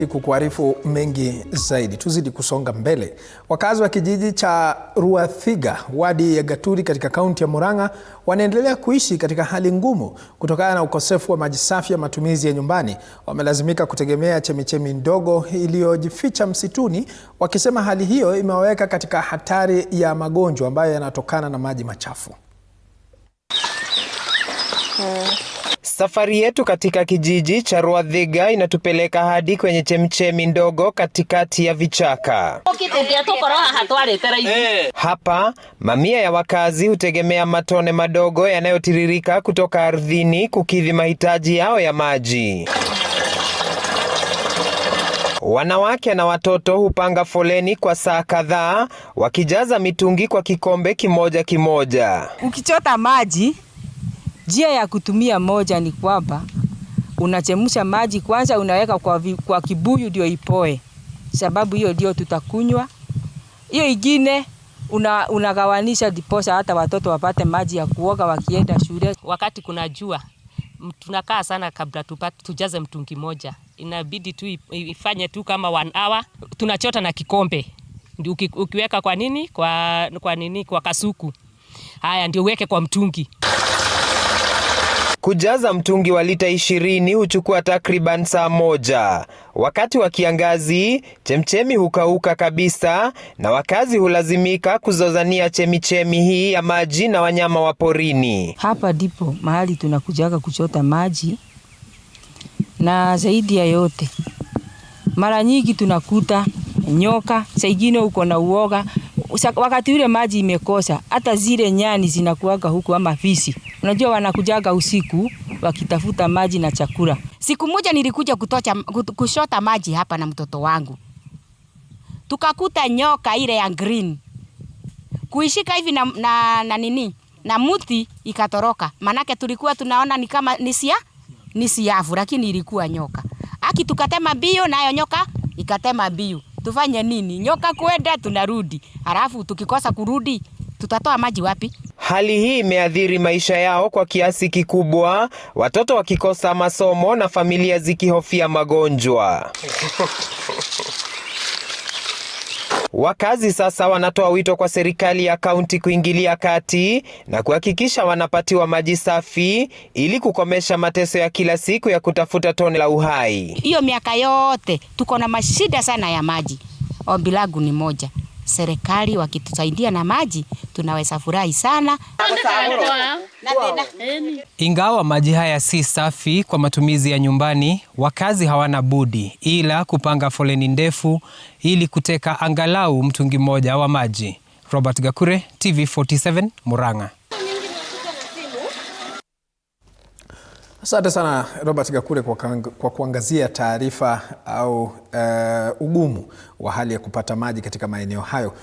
Kukuarifu mengi zaidi, tuzidi kusonga mbele. Wakazi wa kijiji cha Ruathiga, wadi ya Gaturi katika kaunti ya Murang'a wanaendelea kuishi katika hali ngumu kutokana na ukosefu wa maji safi ya matumizi ya nyumbani. Wamelazimika kutegemea chemichemi ndogo iliyojificha msituni, wakisema hali hiyo imewaweka katika hatari ya magonjwa ambayo yanatokana na maji machafu. Safari yetu katika kijiji cha Ruathiga inatupeleka hadi kwenye chemchemi ndogo katikati ya vichaka. Hapa mamia ya wakazi hutegemea matone madogo yanayotiririka kutoka ardhini kukidhi mahitaji yao ya maji. Wanawake na watoto hupanga foleni kwa saa kadhaa wakijaza mitungi kwa kikombe kimoja kimoja. Ukichota maji, njia ya kutumia moja ni kwamba unachemsha maji kwanza, unaweka kwa kibuyu ndio ipoe, sababu hiyo ndio tutakunywa. Hiyo ingine unagawanisha diposa hata watoto wapate maji ya kuoga wakienda shule. Wakati kuna jua tunakaa sana kabla tujaze mtungi moja, inabidi tu ifanye tu kama 1 hour. Tunachota na kikombe, ndio ukiweka kwa kasuku, haya ndio uweke kwa mtungi. Kujaza mtungi wa lita 20 huchukua takriban saa moja. Wakati wa kiangazi, chemchemi hukauka kabisa na wakazi hulazimika kuzozania chemichemi hii ya maji na wanyama wa porini. Hapa ndipo mahali tunakujaga kuchota maji, na zaidi ya yote mara nyingi tunakuta nyoka, saingine uko na uoga. Wakati ule maji imekosa, hata zile nyani zinakuaga huku ama fisi. Unajua wanakujaga usiku wakitafuta maji na chakula. Siku moja nilikuja kushota maji hapa na mtoto wangu. Tukakuta nyoka ile ya green. Kuishika hivi na muti ikatoroka. Manake tulikuwa tunaona ni kama ni siafu, lakini ilikuwa nyoka. Aki tukatema bio nayo nyoka ikatema bio. Tufanye nini? Nyoka kwenda tunarudi. Halafu tukikosa kurudi tutatoa maji wapi? Hali hii imeathiri maisha yao kwa kiasi kikubwa, watoto wakikosa masomo na familia zikihofia magonjwa. Wakazi sasa wanatoa wito kwa serikali ya kaunti kuingilia kati na kuhakikisha wanapatiwa maji safi ili kukomesha mateso ya kila siku ya kutafuta tone la uhai. Hiyo miaka yote tuko na mashida sana ya maji. Ombi langu ni moja, serikali wakitusaidia na maji tunaweza furahi sana. Ingawa maji haya si safi kwa matumizi ya nyumbani, wakazi hawana budi ila kupanga foleni ndefu ili kuteka angalau mtungi mmoja wa maji. Robert Gakure, TV47, Murang'a. Asante sana Robert Gakure kwa kuangazia taarifa au ugumu wa hali ya kupata maji katika maeneo hayo.